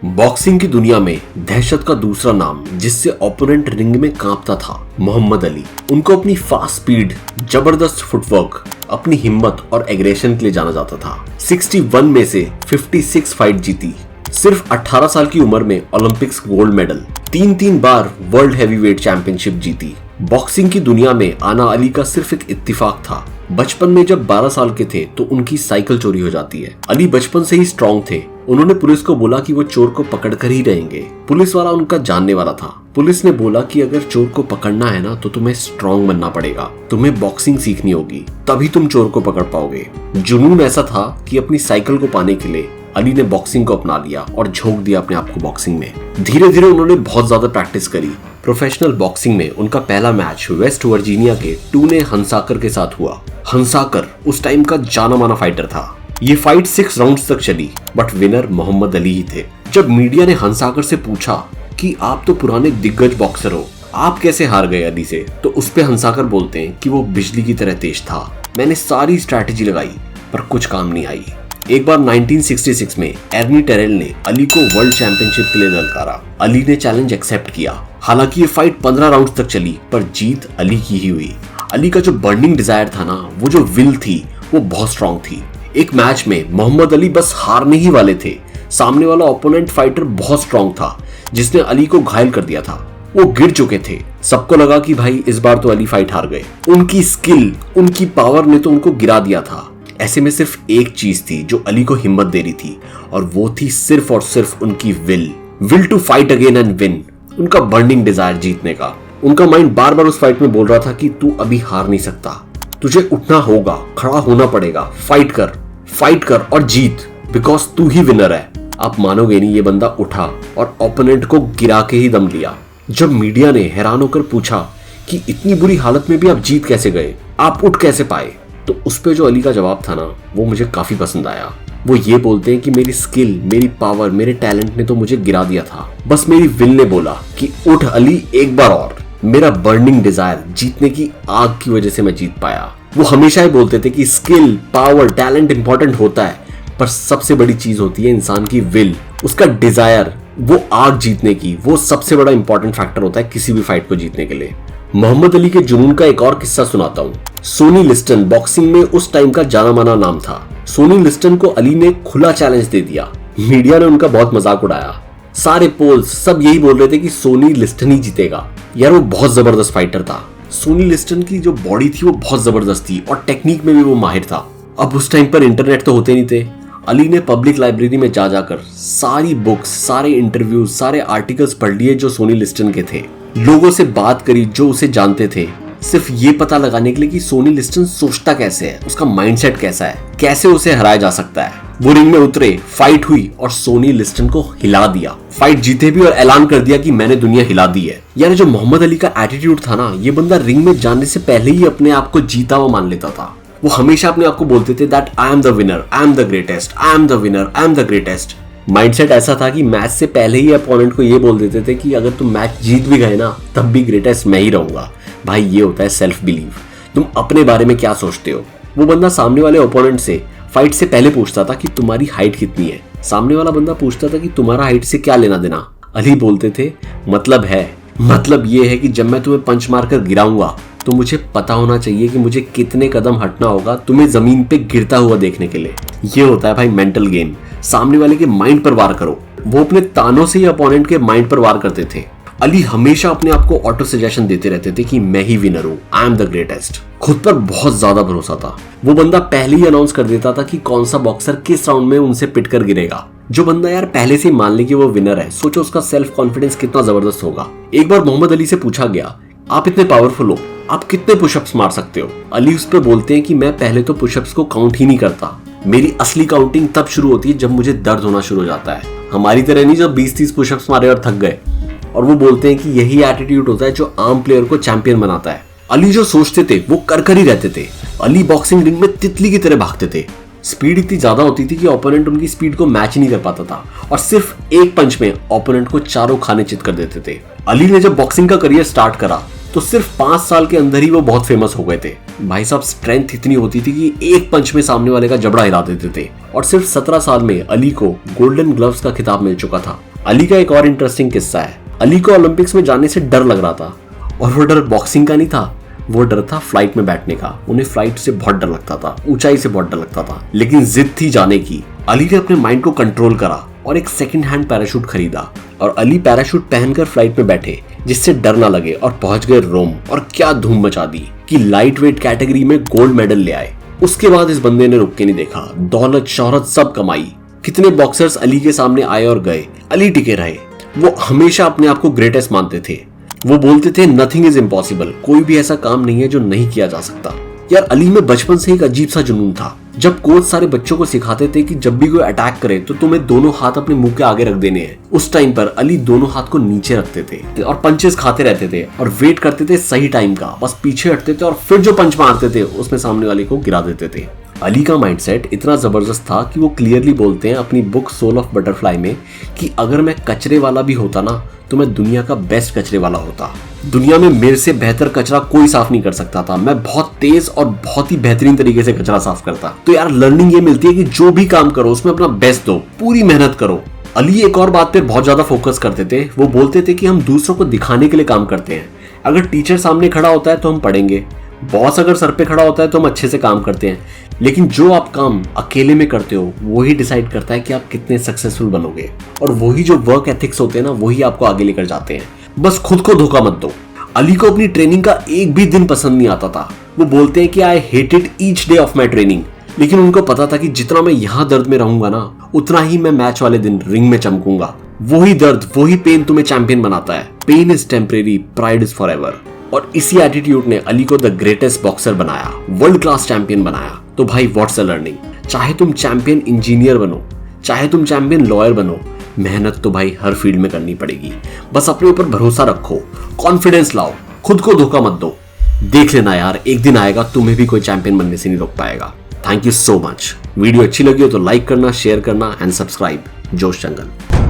Boxing की दुनिया में दहशत का दूसरा नाम जिससे ओपोनेंट रिंग में कांपता था, मोहम्मद अली। उनको अपनी फास्ट स्पीड, जबरदस्त फुटवर्क, अपनी हिम्मत और एग्रेशन के लिए जाना जाता था। 61 में से 56 फाइट जीती, सिर्फ 18 साल की उम्र में ओलंपिक्स गोल्ड मेडल, 3 बार वर्ल्ड हैवीवेट चैंपियनशिप जीती। बॉक्सिंग की दुनिया में आना अली का सिर्फ एक इत्तेफाक था। बचपन में जब 12 साल के थे तो उनकी साइकिल चोरी हो जाती है। अली बचपन से ही स्ट्रॉन्ग थे। उन्होंने पुलिस को बोला कि वो चोर को पकड़ कर ही रहेंगे। पुलिस वाला उनका जानने वाला था। पुलिस ने बोला कि अगर चोर को पकड़ना है ना तो तुम्हें स्ट्रॉन्ग बनना पड़ेगा, तुम्हें बॉक्सिंग सीखनी होगी, तभी तुम चोर को पकड़ पाओगे। जुनून ऐसा था कि अपनी साइकिल को पाने के लिए अली ने बॉक्सिंग को अपना लिया और झोंक दिया अपने आप को बॉक्सिंग में। धीरे धीरे उन्होंने बहुत ज्यादा प्रैक्टिस करी। प्रोफेशनल बॉक्सिंग में उनका पहला मैच वेस्ट वर्जीनिया के टूने हंसाकर के साथ हुआ। हंसाकर उस टाइम का जाना माना फाइटर था। ये फाइट 6 राउंड्स तक चली, बट विनर मोहम्मद अली ही थे। जब मीडिया ने हंसाकर से पूछा कि आप तो पुराने दिग्गज बॉक्सर हो, आप कैसे हार गए अली से, तो उस पे हंसाकर बोलते हैं कि वो बिजली की तरह तेज था। मैंने सारी स्ट्रैटेजी लगाई पर कुछ काम नहीं आई। एक बार 1966 में एर्नी टेरेल ने अली को वर्ल्ड चैंपियनशिप के लिए ललकारा। अली ने चैलेंज एक्सेप्ट किया। हालांकि ये फाइट 15 राउंड्स तक चली, पर जीत अली की ही हुई। अली का जो बर्निंग डिजायर था ना, वो जो विल थी, वो बहुत स्ट्रांग थी। एक मैच में मोहम्मद अली बस हारने ही वाले थे। सामने वाला ओपोनेंट फाइटर बहुत स्ट्रांग था, जिसने अली को घायल कर दिया था। वो गिर चुके थे। सबको लगा कि भाई इस बार तो अली फाइट हार गए। उनकी स्किल, उनकी पावर ने तो उनको गिरा दिया था। ऐसे में सिर्फ एक चीज थी जो अली को हिम्मत दे रही थी, और वो थी सिर्फ और सिर्फ उनकी will to fight again and win. उनका बर्निंग डिजायर जीतने का। उनका माइंड बार बार उस फाइट में बोल रहा था कि तू अभी हार नहीं सकता, तुझे उठना होगा, खड़ा होना पड़ेगा, फाइट कर और जीत, बिकॉज तू ही विनर है। आप मानोगे नहीं, ये बंदा उठा और ओपोनेंट को गिरा के ही दम लिया। जब मीडिया ने हैरान होकर पूछा कि इतनी बुरी हालत में भी आप जीत कैसे गए, आप उठ कैसे पाए, तो उस पे जो अली का जवाब था ना, वो मुझे काफी पसंद आया। वो ये बोलते हैं कि मेरी स्किल, मेरी पावर, मेरे टैलेंट ने तो मुझे गिरा दिया था, बस मेरी विल ने बोला कि उठ अली एक बार और। मेरा बर्निंग डिजायर, जीतने की आग की वजह से मैं जीत पाया। वो हमेशा ही बोलते थे कि स्किल, पावर, टैलेंट इंपॉर्टेंट होता है, पर सबसे बड़ी चीज होती है इंसान की विल, उसका डिजायर, वो आग जीतने की। वो सबसे बड़ा इंपॉर्टेंट फैक्टर होता है किसी भी फाइट को जीतने के लिए। मोहम्मद अली के जुनून का एक और किस्सा सुनाता हूँ। सोनी लिस्टन बॉक्सिंग में उस टाइम का जाना माना नाम था। सोनी लिस्टन को अली ने खुला चैलेंज दे दिया। मीडिया ने उनका बहुत मजाक उड़ाया। सारे पोल्स सब यही बोल रहे थे कि सोनी लिस्टन ही जीतेगा। यार वो बहुत जबरदस्त फाइटर था। सोनी लिस्टन की जो बॉडी थी वो बहुत जबरदस्त थी और टेक्निक में भी वो माहिर था। अब उस टाइम पर इंटरनेट तो होते नहीं थे। अली ने पब्लिक लाइब्रेरी में जा जाकर सारी बुक्स, सारे इंटरव्यूज, सारे आर्टिकल्स पढ़ लिए जो सोनी लिस्टन के थे। लोगों से बात करी जो उसे जानते थे, सिर्फ ये पता लगाने के लिए कि सोनी लिस्टन सोचता कैसे है, उसका माइंडसेट कैसा है, कैसे उसे हराया जा सकता है। वो रिंग में उतरे, फाइट हुई और सोनी लिस्टन को हिला दिया। फाइट जीते भी और ऐलान कर दिया कि मैंने दुनिया हिला दी है। यार जो मोहम्मद अली का एटीट्यूड था ना, ये बंदा रिंग में जाने से पहले ही अपने आप को जीता हुआ मान लेता था। वो हमेशा अपने आप को बोलते थे that I am the winner, I am the greatest, I am the winner, I am the greatest. Mindset ऐसा था कि मैच से पहले ही अपोनेंट को ये बोल देते थे कि अगर तुम मैच जीत भी गए ना, तब भी ग्रेटेस्ट मैं ही रहूंगा। भाई ये होता है सेल्फ बिलीव। तुम अपने बारे में क्या सोचते हो। वो बंदा सामने वाले ओपोनेंट से फाइट से पहले पूछता था कि तुम्हारी हाइट कितनी है। सामने वाला बंदा पूछता था कि तुम्हारा हाइट से क्या लेना देना। अली बोलते थे मतलब है, मतलब ये है कि जब मैं तुम्हें पंच मारकर गिराऊंगा तो मुझे पता होना चाहिए कि मुझे कितने कदम हटना होगा तुम्हें जमीन पे गिरता हुआ देखने के लिए। ये होता है भाई मेंटल गेम। सामने वाले के माइंड पर वार करो। वो अपने तानों से ही अपोनेंट के माइंड पर वार करते थे। अली हमेशा अपने आप को ऑटो सजेशन देते रहते थे कि मैं ही विनर हूँ, आई एम द ग्रेटेस्ट। खुद पर बहुत ज्यादा भरोसा था। वो बंदा पहले ही अनाउंस कर देता था कि कौन सा बॉक्सर किस राउंड में उनसे पिट कर गिरेगा। जो बंदा यार पहले से ही मान ले कि वो विनर है, सोचो उसका सेल्फ कॉन्फिडेंस कितना जबरदस्त होगा। एक बार मोहम्मद अली से पूछा गया, आप इतने पावरफुल हो, आप कितने पुशअप्स मार सकते हो। अली उस पर बोलते हैं कि मैं पहले तो पुशअप्स को काउंट ही नहीं करता। मेरी असली काउंटिंग तब शुरू होती है जब मुझे दर्द होना शुरू हो जाता है। हमारी तरह नहीं जब 20-30 पुशअप्स मारे और थक गए। और वो बोलते हैं कि यही एटीट्यूड होता है जो आम प्लेयर को चैंपियन बनाता है। अली जो सोचते थे वो कर ही रहते थे। अली बॉक्सिंग रिंग में तितली की तरह भागते थे। स्पीड इतनी ज्यादा होती थी कि ओपोनेंट उनकी स्पीड को मैच ही नहीं कर पाता था, और सिर्फ एक पंच में ओपोनेंट को चारों खाने चित कर देते थे। अली ने जब बॉक्सिंग का करियर स्टार्ट करा तो सिर्फ 5 साल के अंदर ही वो बहुत फेमस हो गए थे। भाई साहब स्ट्रेंथ इतनी होती थी कि एक पंच में सामने वाले का जबड़ा हिला देते थे। और सिर्फ 17 साल में अली को गोल्डन ग्लव्स का खिताब मिल चुका था। अली का एक और इंटरेस्टिंग किस्सा है। अली को ओलंपिक्स में जाने से डर लग रहा था, और वो डर बॉक्सिंग का नहीं था, वो डर था फ्लाइट में बैठने का। उन्हें फ्लाइट से बहुत डर लगता था, ऊंचाई से बहुत डर लगता था, लेकिन जिद थी जाने की। अली ने अपने माइंड को कंट्रोल करा और एक सेकंड हैंड पैराशूट खरीदा, और अली पैराशूट पहनकर फ्लाइट में बैठे जिससे डर ना लगे, और पहुंच गए रोम। और क्या धूम मचा दी कि लाइट वेट कैटेगरी में गोल्ड मेडल ले आए। उसके बाद इस बंदे ने रुक के नहीं देखा, दौलत शोहरत सब कमाई। कितने बॉक्सर्स अली के सामने आए और गए, अली टिके रहे। वो हमेशा अपने आप को ग्रेटेस्ट मानते थे। वो बोलते थे नथिंग इज इम्पॉसिबल, कोई भी ऐसा काम नहीं है जो नहीं किया जा सकता। यार अली में बचपन से एक अजीब सा जुनून था। जब कोच सारे बच्चों को सिखाते थे कि जब भी कोई अटैक करे तो तुम्हें दोनों हाथ अपने मुंह के आगे रख देने हैं, उस टाइम पर अली दोनों हाथ को नीचे रखते थे और पंचेस खाते रहते थे और वेट करते थे सही टाइम का। बस पीछे हटते थे और फिर जो पंच मारते थे उसमें सामने वाले को गिरा देते थे। अली का माइंडसेट इतना जबरदस्त था कि वो क्लियरली बोलते हैं अपनी बुक सोल ऑफ बटरफ्लाई में कि अगर मैं कचरे वाला भी होता ना तो मैं दुनिया का बेस्ट कचरे वाला होता। दुनिया में मेरे से बेहतर कचरा कोई साफ नहीं कर सकता था। मैं बहुत तेज और बहुत ही बेहतरीन तरीके से कचरा साफ करता। तो यार लर्निंग ये मिलती है कि जो भी काम करो उसमें अपना बेस्ट दो, पूरी मेहनत करो। अली एक और बात पे बहुत ज्यादा फोकस करते थे। वो बोलते थे कि हम दूसरों को दिखाने के लिए काम करते हैं। अगर टीचर सामने खड़ा होता है तो हम पढ़ेंगे, बॉस अगर सर पे खड़ा होता है तो हम अच्छे से काम करते हैं, लेकिन जो आप काम अकेले में करते हो वही डिसाइड करता है कि आप कितने सक्सेसफुल बनोगे। और वही जो वर्क एथिक्स होते हैं ना, वही आपको आगे लेकर जाते हैं। बस खुद को धोखा मत दो। अली को अपनी ट्रेनिंग का एक भी दिन पसंद नहीं आता था। वो बोलते हैं कि I hated each day of my training, लेकिन उनको पता था कि जितना मैं यहाँ दर्द में रहूंगा ना, उतना ही मैं मैच वाले दिन रिंग में चमकूंगा। वही दर्द, वही पेन तुम्हें चैंपियन बनाता है। Pain is temporary, pride is forever. और इसी एटीट्यूड ने अली को द ग्रेटेस्ट बॉक्सर बनाया, वर्ल्ड क्लास चैंपियन बनाया। तो भाई व्हाट्स द लर्निंग? चाहे तुम चैंपियन इंजीनियर बनो, चाहे तुम चैंपियन लॉयर बनो, मेहनत तो भाई हर फील्ड में करनी पड़ेगी। बस अपने ऊपर भरोसा रखो, कॉन्फिडेंस लाओ, खुद को धोखा मत दो। देख लेना यार, एक दिन आएगा तुम्हें भी कोई चैंपियन बनने से नहीं रोक पाएगा। Thank you so much. Video अच्छी लगी हो तो लाइक करना, शेयर करना एंड सब्सक्राइब। जोश जंगल।